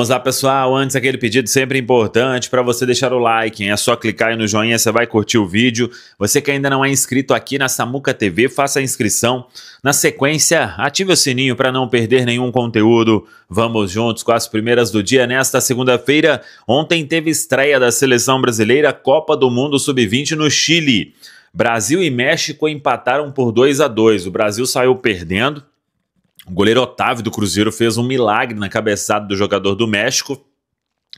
Vamos lá, pessoal. Antes, aquele pedido sempre importante para você deixar o like, hein? É só clicar aí no joinha, você vai curtir o vídeo. Você que ainda não é inscrito aqui na Samuca TV, faça a inscrição. Na sequência, ative o sininho para não perder nenhum conteúdo. Vamos juntos com as primeiras do dia nesta segunda-feira. Ontem teve estreia da Seleção Brasileira Copa do Mundo Sub-20 no Chile. Brasil e México empataram por 2-2. O Brasil saiu perdendo. O goleiro Otávio do Cruzeiro fez um milagre na cabeçada do jogador do México.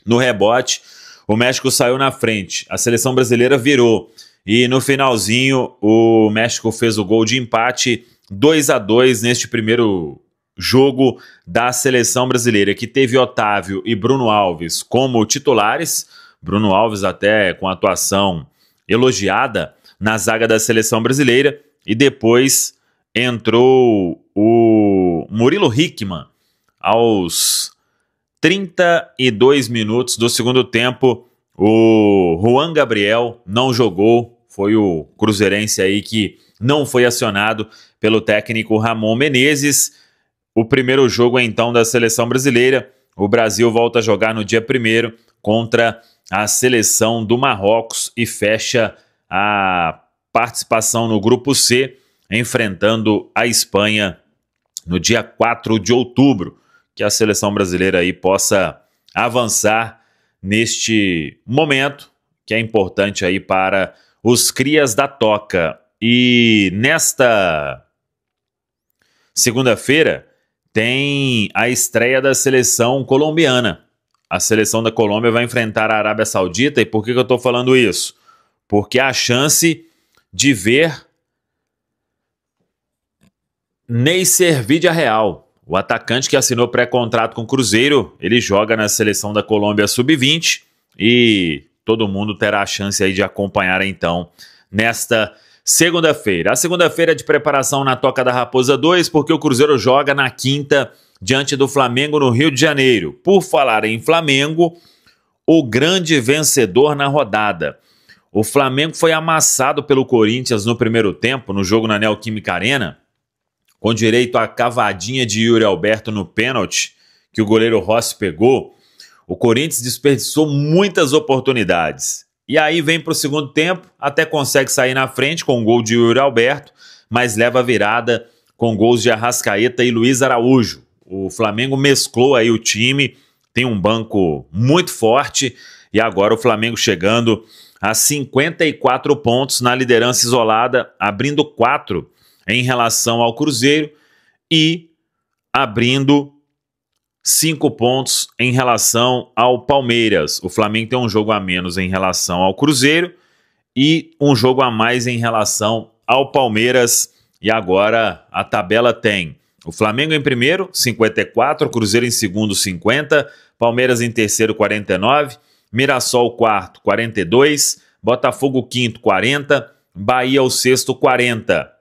No rebote, o México saiu na frente. A seleção brasileira virou. E no finalzinho, o México fez o gol de empate 2-2 neste primeiro jogo da seleção brasileira, que teve Otávio e Bruno Alves como titulares. Bruno Alves até com atuação elogiada na zaga da seleção brasileira. E depois entrou o Murilo Hickman aos 32 minutos do segundo tempo. O Juan Gabriel não jogou, foi o cruzeirense aí que não foi acionado pelo técnico Ramon Menezes. O primeiro jogo então da seleção brasileira, o Brasil volta a jogar no dia 1º contra a seleção do Marrocos e fecha a participação no grupo C, enfrentando a Espanha no dia 4 de outubro, que a seleção brasileira aí possa avançar neste momento, que é importante aí para os crias da toca. E nesta segunda-feira tem a estreia da seleção colombiana. A seleção da Colômbia vai enfrentar a Arábia Saudita. E por que eu estou falando isso? Porque há a chance de ver Neisser Villarreal, o atacante que assinou pré-contrato com o Cruzeiro. Ele joga na seleção da Colômbia Sub-20 e todo mundo terá a chance aí de acompanhar então nesta segunda-feira. A segunda-feira é de preparação na Toca da Raposa 2, porque o Cruzeiro joga na quinta diante do Flamengo no Rio de Janeiro. Por falar em Flamengo, o grande vencedor na rodada. O Flamengo foi amassado pelo Corinthians no primeiro tempo, no jogo na Neoquímica Arena, com direito à cavadinha de Yuri Alberto no pênalti, que o goleiro Rossi pegou. O Corinthians desperdiçou muitas oportunidades. E aí vem para o segundo tempo, até consegue sair na frente com o gol de Yuri Alberto, mas leva a virada com gols de Arrascaeta e Luiz Araújo. O Flamengo mesclou aí o time, tem um banco muito forte, e agora o Flamengo chegando a 54 pontos na liderança isolada, abrindo 4 em relação ao Cruzeiro e abrindo 5 pontos em relação ao Palmeiras. O Flamengo tem um jogo a menos em relação ao Cruzeiro e um jogo a mais em relação ao Palmeiras. E agora a tabela tem o Flamengo em primeiro, 54, Cruzeiro em segundo, 50, Palmeiras em terceiro, 49, Mirassol quarto, 42, Botafogo quinto, 40, Bahia o sexto, 40.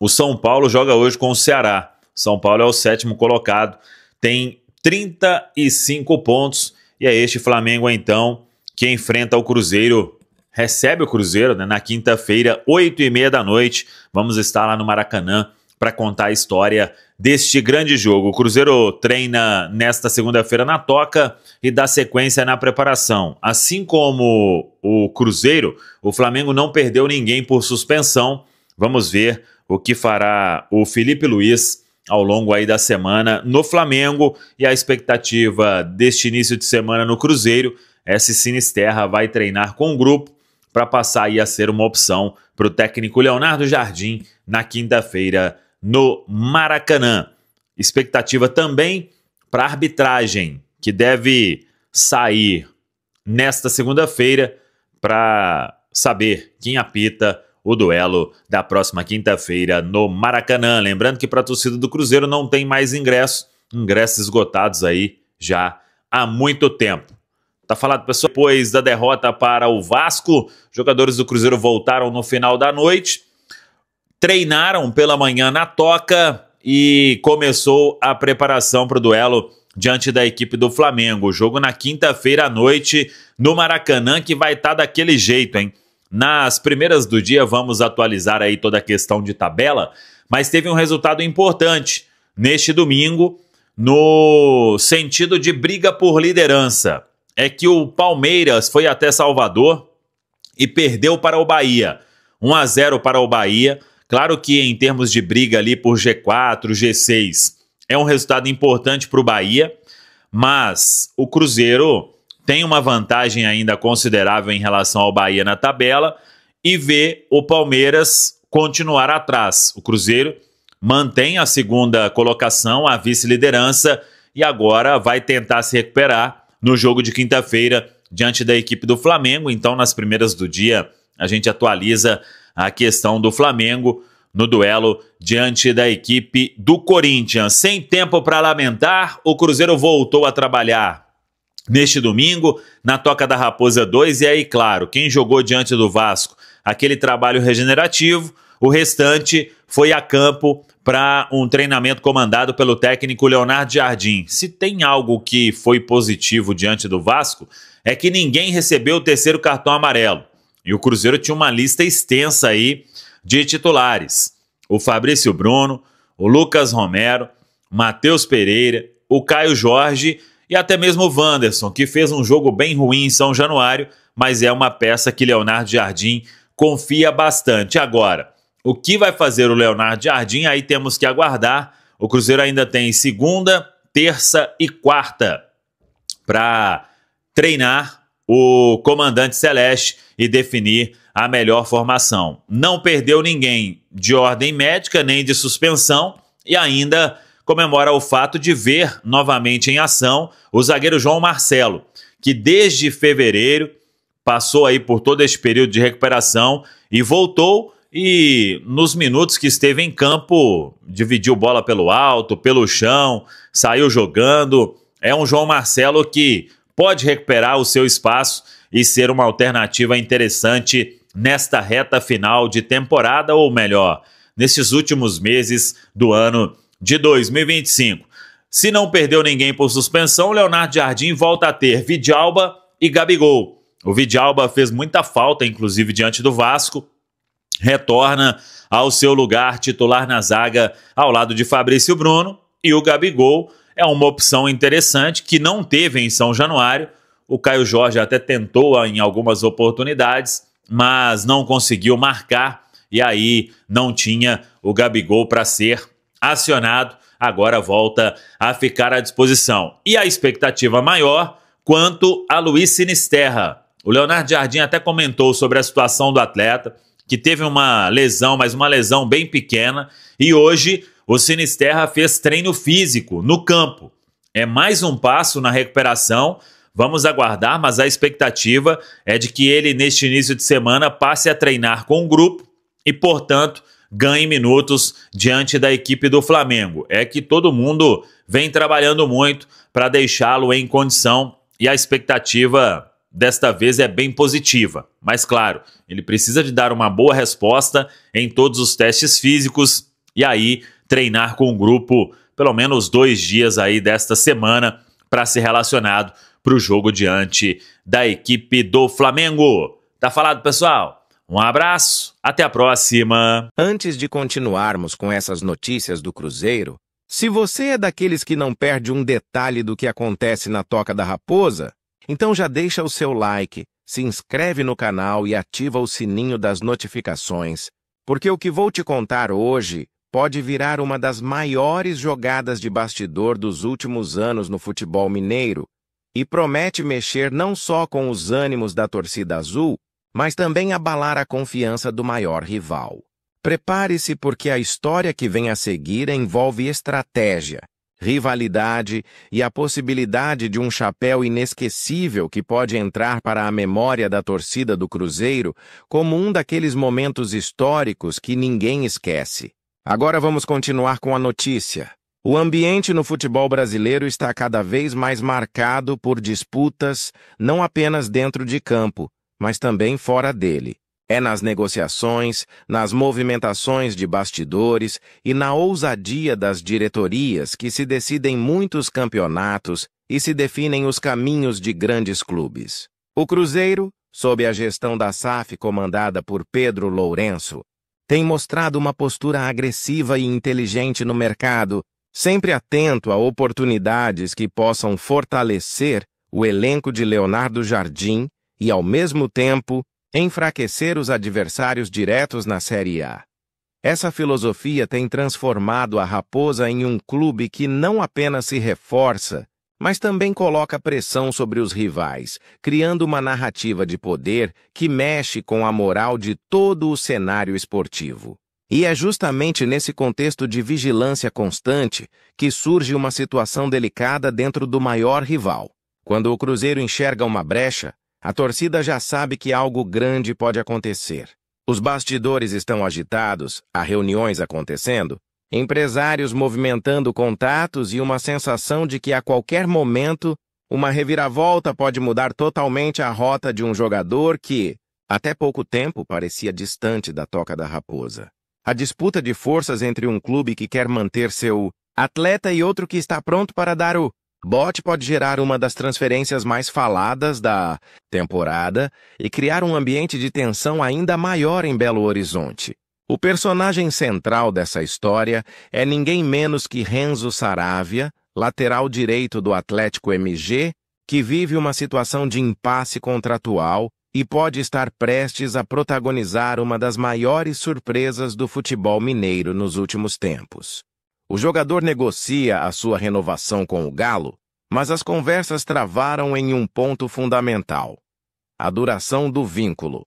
O São Paulo joga hoje com o Ceará. São Paulo é o 7º colocado, tem 35 pontos. E é este Flamengo, então, que enfrenta o Cruzeiro, recebe o Cruzeiro, né, na quinta-feira, 8h30 da noite. Vamos estar lá no Maracanã para contar a história deste grande jogo. O Cruzeiro treina nesta segunda-feira na Toca e dá sequência na preparação. Assim como o Cruzeiro, o Flamengo não perdeu ninguém por suspensão. Vamos ver o que fará o Felipe Luiz ao longo aí da semana no Flamengo. E a expectativa deste início de semana no Cruzeiro é se Sinisterra vai treinar com o grupo para passar aí a ser uma opção para o técnico Leonardo Jardim na quinta-feira no Maracanã. Expectativa também para a arbitragem, que deve sair nesta segunda-feira para saber quem apita o duelo da próxima quinta-feira no Maracanã. Lembrando que para a torcida do Cruzeiro não tem mais ingressos esgotados aí já há muito tempo. Tá falado, pessoal. Depois da derrota para o Vasco, jogadores do Cruzeiro voltaram no final da noite, treinaram pela manhã na Toca e começou a preparação para o duelo diante da equipe do Flamengo. O jogo na quinta-feira à noite no Maracanã, que vai estar daquele jeito, hein? Nas primeiras do dia vamos atualizar aí toda a questão de tabela, mas teve um resultado importante. Neste domingo, no sentido de briga por liderança. É que o Palmeiras foi até Salvador e perdeu para o Bahia. 1-0 para o Bahia. Claro que em termos de briga ali por G4, G6, é um resultado importante para o Bahia, mas o Cruzeiro tem uma vantagem ainda considerável em relação ao Bahia na tabela e vê o Palmeiras continuar atrás. O Cruzeiro mantém a segunda colocação, a vice-liderança, e agora vai tentar se recuperar no jogo de quinta-feira diante da equipe do Flamengo. Então, nas primeiras do dia, a gente atualiza a questão do Flamengo no duelo diante da equipe do Corinthians. Sem tempo para lamentar, o Cruzeiro voltou a trabalhar neste domingo, na Toca da Raposa 2, e aí, claro, quem jogou diante do Vasco, aquele trabalho regenerativo, o restante foi a campo para um treinamento comandado pelo técnico Leonardo Jardim. Se tem algo que foi positivo diante do Vasco, é que ninguém recebeu o terceiro cartão amarelo. E o Cruzeiro tinha uma lista extensa aí de titulares. O Fabrício Bruno, o Lucas Romero, Matheus Pereira, o Caio Jorge e até mesmo o Wanderson, que fez um jogo bem ruim em São Januário, mas é uma peça que Leonardo Jardim confia bastante. Agora, o que vai fazer o Leonardo Jardim, aí temos que aguardar. O Cruzeiro ainda tem segunda, terça e quarta para treinar o comandante Celeste e definir a melhor formação. Não perdeu ninguém de ordem médica nem de suspensão e ainda comemora o fato de ver novamente em ação o zagueiro João Marcelo, que desde fevereiro passou aí por todo esse período de recuperação e voltou, e nos minutos que esteve em campo dividiu bola pelo alto, pelo chão, saiu jogando. É um João Marcelo que pode recuperar o seu espaço e ser uma alternativa interessante nesta reta final de temporada, ou melhor, nesses últimos meses do ano de 2025. Se não perdeu ninguém por suspensão, Leonardo Jardim volta a ter Vidalba e Gabigol. O Vidalba fez muita falta, inclusive, diante do Vasco, retorna ao seu lugar titular na zaga ao lado de Fabrício Bruno, e o Gabigol é uma opção interessante que não teve em São Januário. O Caio Jorge até tentou em algumas oportunidades, mas não conseguiu marcar, e aí não tinha o Gabigol para ser acionado. Agora volta a ficar à disposição. E a expectativa maior quanto a Luiz Sinisterra. O Leonardo Jardim até comentou sobre a situação do atleta, que teve uma lesão, mas uma lesão bem pequena, e hoje o Sinisterra fez treino físico no campo. É mais um passo na recuperação. Vamos aguardar, mas a expectativa é de que ele, neste início de semana, passe a treinar com o grupo e, portanto, ganhe minutos diante da equipe do Flamengo. É que todo mundo vem trabalhando muito para deixá-lo em condição, e a expectativa desta vez é bem positiva. Mas, claro, ele precisa de dar uma boa resposta em todos os testes físicos e aí treinar com o grupo pelo menos 2 dias aí desta semana para ser relacionado para o jogo diante da equipe do Flamengo. Tá falado, pessoal? Um abraço, até a próxima. Antes de continuarmos com essas notícias do Cruzeiro, se você é daqueles que não perde um detalhe do que acontece na Toca da Raposa, então já deixa o seu like, se inscreve no canal e ativa o sininho das notificações, porque o que vou te contar hoje pode virar uma das maiores jogadas de bastidor dos últimos anos no futebol mineiro e promete mexer não só com os ânimos da torcida azul, mas também abalar a confiança do maior rival. Prepare-se, porque a história que vem a seguir envolve estratégia, rivalidade e a possibilidade de um chapéu inesquecível que pode entrar para a memória da torcida do Cruzeiro como um daqueles momentos históricos que ninguém esquece. Agora vamos continuar com a notícia. O ambiente no futebol brasileiro está cada vez mais marcado por disputas, não apenas dentro de campo, mas também fora dele. É nas negociações, nas movimentações de bastidores e na ousadia das diretorias que se decidem muitos campeonatos e se definem os caminhos de grandes clubes. O Cruzeiro, sob a gestão da SAF comandada por Pedro Lourenço, tem mostrado uma postura agressiva e inteligente no mercado, sempre atento a oportunidades que possam fortalecer o elenco de Leonardo Jardim e, ao mesmo tempo, enfraquecer os adversários diretos na Série A. Essa filosofia tem transformado a Raposa em um clube que não apenas se reforça, mas também coloca pressão sobre os rivais, criando uma narrativa de poder que mexe com a moral de todo o cenário esportivo. E é justamente nesse contexto de vigilância constante que surge uma situação delicada dentro do maior rival. Quando o Cruzeiro enxerga uma brecha, a torcida já sabe que algo grande pode acontecer. Os bastidores estão agitados, há reuniões acontecendo, empresários movimentando contatos e uma sensação de que a qualquer momento uma reviravolta pode mudar totalmente a rota de um jogador que, até pouco tempo, parecia distante da Toca da Raposa. A disputa de forças entre um clube que quer manter seu atleta e outro que está pronto para dar o bote pode gerar uma das transferências mais faladas da temporada e criar um ambiente de tensão ainda maior em Belo Horizonte. O personagem central dessa história é ninguém menos que Renzo Saravia, lateral direito do Atlético MG, que vive uma situação de impasse contratual e pode estar prestes a protagonizar uma das maiores surpresas do futebol mineiro nos últimos tempos. O jogador negocia a sua renovação com o Galo, mas as conversas travaram em um ponto fundamental: a duração do vínculo.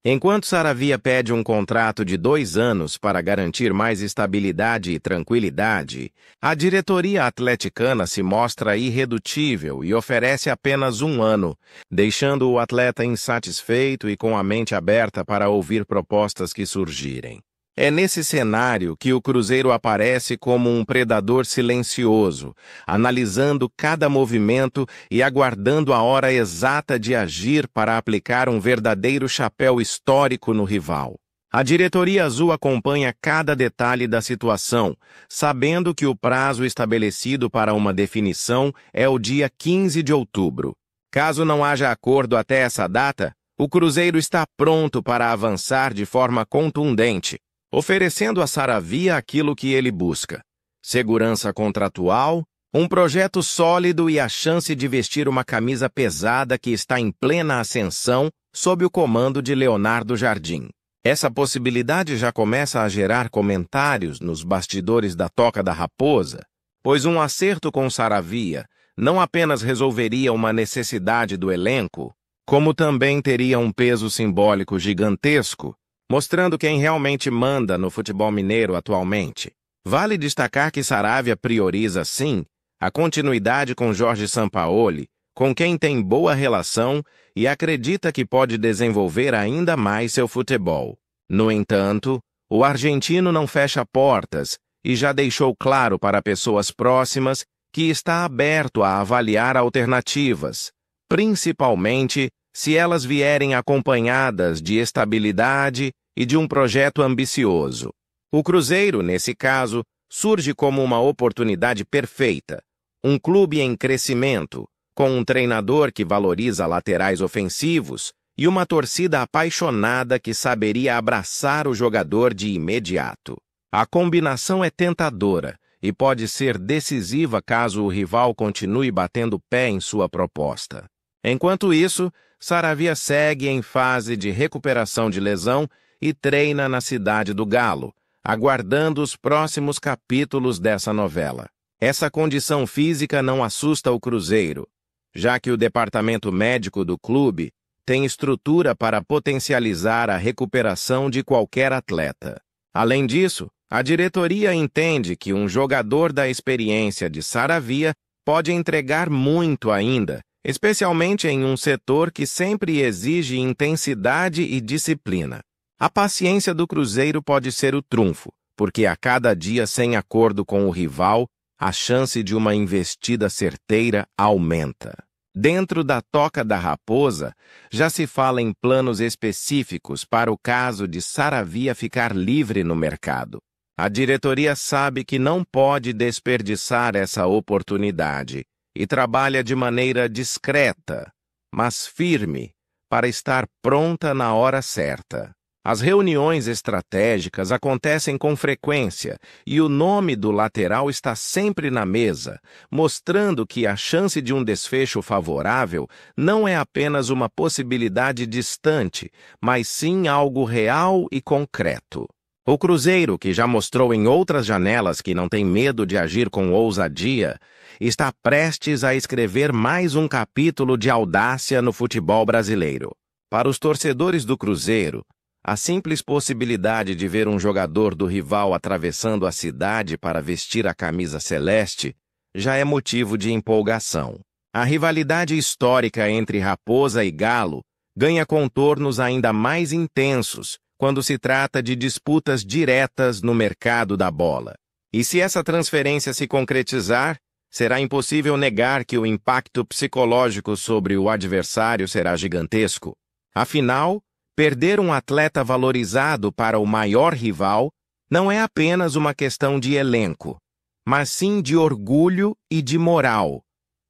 Enquanto Saravia pede um contrato de 2 anos para garantir mais estabilidade e tranquilidade, a diretoria atleticana se mostra irredutível e oferece apenas 1 ano, deixando o atleta insatisfeito e com a mente aberta para ouvir propostas que surgirem. É nesse cenário que o Cruzeiro aparece como um predador silencioso, analisando cada movimento e aguardando a hora exata de agir para aplicar um verdadeiro chapéu histórico no rival. A diretoria azul acompanha cada detalhe da situação, sabendo que o prazo estabelecido para uma definição é o dia 15 de outubro. Caso não haja acordo até essa data, o Cruzeiro está pronto para avançar de forma contundente, oferecendo a Saravia aquilo que ele busca: segurança contratual, um projeto sólido e a chance de vestir uma camisa pesada que está em plena ascensão sob o comando de Leonardo Jardim. Essa possibilidade já começa a gerar comentários nos bastidores da Toca da Raposa, pois um acerto com Saravia não apenas resolveria uma necessidade do elenco, como também teria um peso simbólico gigantesco, mostrando quem realmente manda no futebol mineiro atualmente. Vale destacar que Saravia prioriza, sim, a continuidade com Jorge Sampaoli, com quem tem boa relação e acredita que pode desenvolver ainda mais seu futebol. No entanto, o argentino não fecha portas e já deixou claro para pessoas próximas que está aberto a avaliar alternativas, principalmente se elas vierem acompanhadas de estabilidade e de um projeto ambicioso. O Cruzeiro, nesse caso, surge como uma oportunidade perfeita, um clube em crescimento, com um treinador que valoriza laterais ofensivos e uma torcida apaixonada que saberia abraçar o jogador de imediato. A combinação é tentadora e pode ser decisiva caso o rival continue batendo pé em sua proposta. Enquanto isso, Saravia segue em fase de recuperação de lesão e treina na cidade do Galo, aguardando os próximos capítulos dessa novela. Essa condição física não assusta o Cruzeiro, já que o departamento médico do clube tem estrutura para potencializar a recuperação de qualquer atleta. Além disso, a diretoria entende que um jogador da experiência de Saravia pode entregar muito ainda, especialmente em um setor que sempre exige intensidade e disciplina. A paciência do Cruzeiro pode ser o trunfo, porque a cada dia sem acordo com o rival, a chance de uma investida certeira aumenta. Dentro da Toca da Raposa, já se fala em planos específicos para o caso de Saravia ficar livre no mercado. A diretoria sabe que não pode desperdiçar essa oportunidade e trabalha de maneira discreta, mas firme, para estar pronta na hora certa. As reuniões estratégicas acontecem com frequência e o nome do lateral está sempre na mesa, mostrando que a chance de um desfecho favorável não é apenas uma possibilidade distante, mas sim algo real e concreto. O Cruzeiro, que já mostrou em outras janelas que não tem medo de agir com ousadia, está prestes a escrever mais um capítulo de audácia no futebol brasileiro. Para os torcedores do Cruzeiro, a simples possibilidade de ver um jogador do rival atravessando a cidade para vestir a camisa celeste já é motivo de empolgação. A rivalidade histórica entre Raposa e Galo ganha contornos ainda mais intensos quando se trata de disputas diretas no mercado da bola. E se essa transferência se concretizar, será impossível negar que o impacto psicológico sobre o adversário será gigantesco. Afinal, perder um atleta valorizado para o maior rival não é apenas uma questão de elenco, mas sim de orgulho e de moral,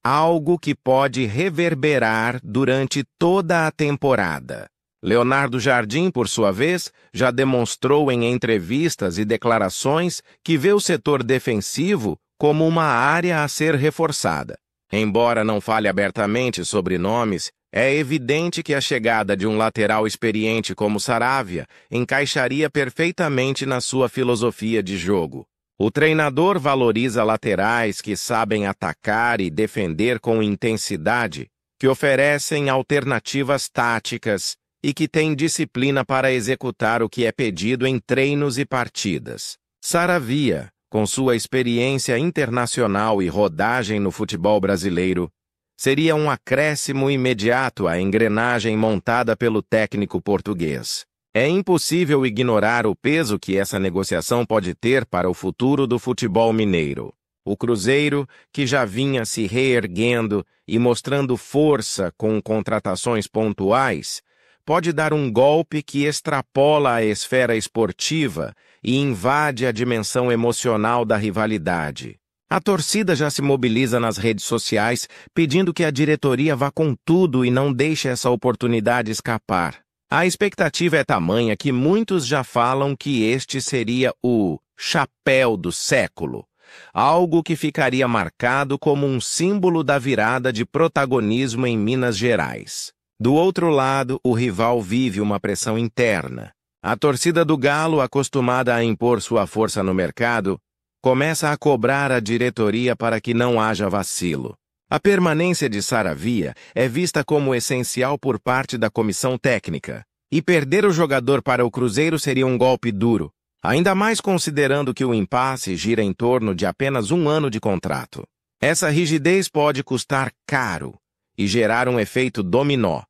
algo que pode reverberar durante toda a temporada. Leonardo Jardim, por sua vez, já demonstrou em entrevistas e declarações que vê o setor defensivo como uma área a ser reforçada. Embora não fale abertamente sobre nomes, é evidente que a chegada de um lateral experiente como Saravia encaixaria perfeitamente na sua filosofia de jogo. O treinador valoriza laterais que sabem atacar e defender com intensidade, que oferecem alternativas táticas e que têm disciplina para executar o que é pedido em treinos e partidas. Saravia, com sua experiência internacional e rodagem no futebol brasileiro, seria um acréscimo imediato à engrenagem montada pelo técnico português. É impossível ignorar o peso que essa negociação pode ter para o futuro do futebol mineiro. O Cruzeiro, que já vinha se reerguendo e mostrando força com contratações pontuais, pode dar um golpe que extrapola a esfera esportiva e invade a dimensão emocional da rivalidade. A torcida já se mobiliza nas redes sociais pedindo que a diretoria vá com tudo e não deixe essa oportunidade escapar. A expectativa é tamanha que muitos já falam que este seria o chapéu do século, algo que ficaria marcado como um símbolo da virada de protagonismo em Minas Gerais. Do outro lado, o rival vive uma pressão interna. A torcida do Galo, acostumada a impor sua força no mercado, começa a cobrar a diretoria para que não haja vacilo. A permanência de Saravia é vista como essencial por parte da comissão técnica, e perder o jogador para o Cruzeiro seria um golpe duro, ainda mais considerando que o impasse gira em torno de apenas 1 ano de contrato. Essa rigidez pode custar caro e gerar um efeito dominó,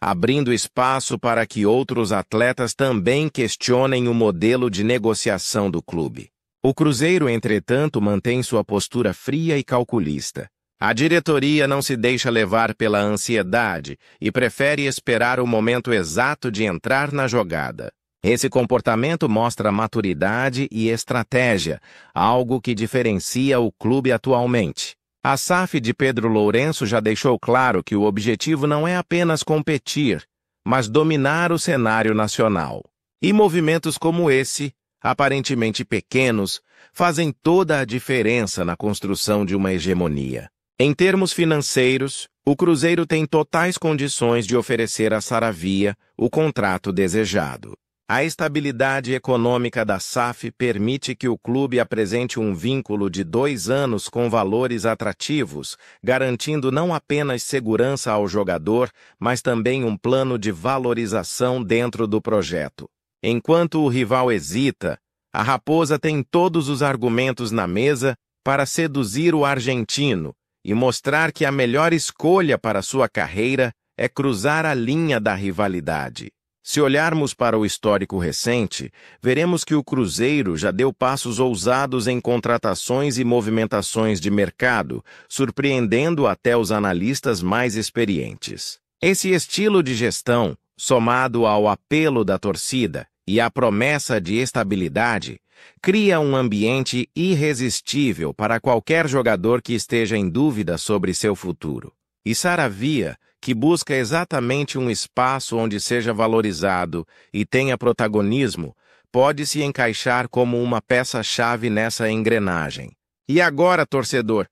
abrindo espaço para que outros atletas também questionem o modelo de negociação do clube. O Cruzeiro, entretanto, mantém sua postura fria e calculista. A diretoria não se deixa levar pela ansiedade e prefere esperar o momento exato de entrar na jogada. Esse comportamento mostra maturidade e estratégia, algo que diferencia o clube atualmente. A SAF de Pedro Lourenço já deixou claro que o objetivo não é apenas competir, mas dominar o cenário nacional. E movimentos como esse, aparentemente pequenos, fazem toda a diferença na construção de uma hegemonia. Em termos financeiros, o Cruzeiro tem totais condições de oferecer a Saravia o contrato desejado. A estabilidade econômica da SAF permite que o clube apresente um vínculo de 2 anos com valores atrativos, garantindo não apenas segurança ao jogador, mas também um plano de valorização dentro do projeto. Enquanto o rival hesita, a Raposa tem todos os argumentos na mesa para seduzir o argentino e mostrar que a melhor escolha para sua carreira é cruzar a linha da rivalidade. Se olharmos para o histórico recente, veremos que o Cruzeiro já deu passos ousados em contratações e movimentações de mercado, surpreendendo até os analistas mais experientes. Esse estilo de gestão, somado ao apelo da torcida e à promessa de estabilidade, cria um ambiente irresistível para qualquer jogador que esteja em dúvida sobre seu futuro. E Saravia, que busca exatamente um espaço onde seja valorizado e tenha protagonismo, pode se encaixar como uma peça-chave nessa engrenagem. E agora, torcedor,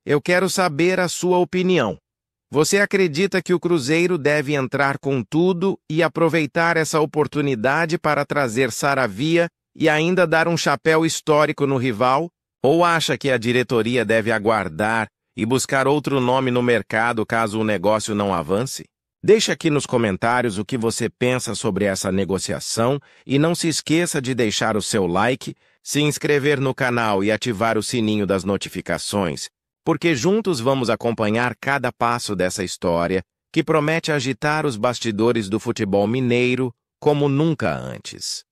eu quero saber a sua opinião. Você acredita que o Cruzeiro deve entrar com tudo e aproveitar essa oportunidade para trazer Saravia e ainda dar um chapéu histórico no rival? Ou acha que a diretoria deve aguardar e buscar outro nome no mercado caso o negócio não avance? Deixe aqui nos comentários o que você pensa sobre essa negociação e não se esqueça de deixar o seu like, se inscrever no canal e ativar o sininho das notificações, porque juntos vamos acompanhar cada passo dessa história que promete agitar os bastidores do futebol mineiro como nunca antes.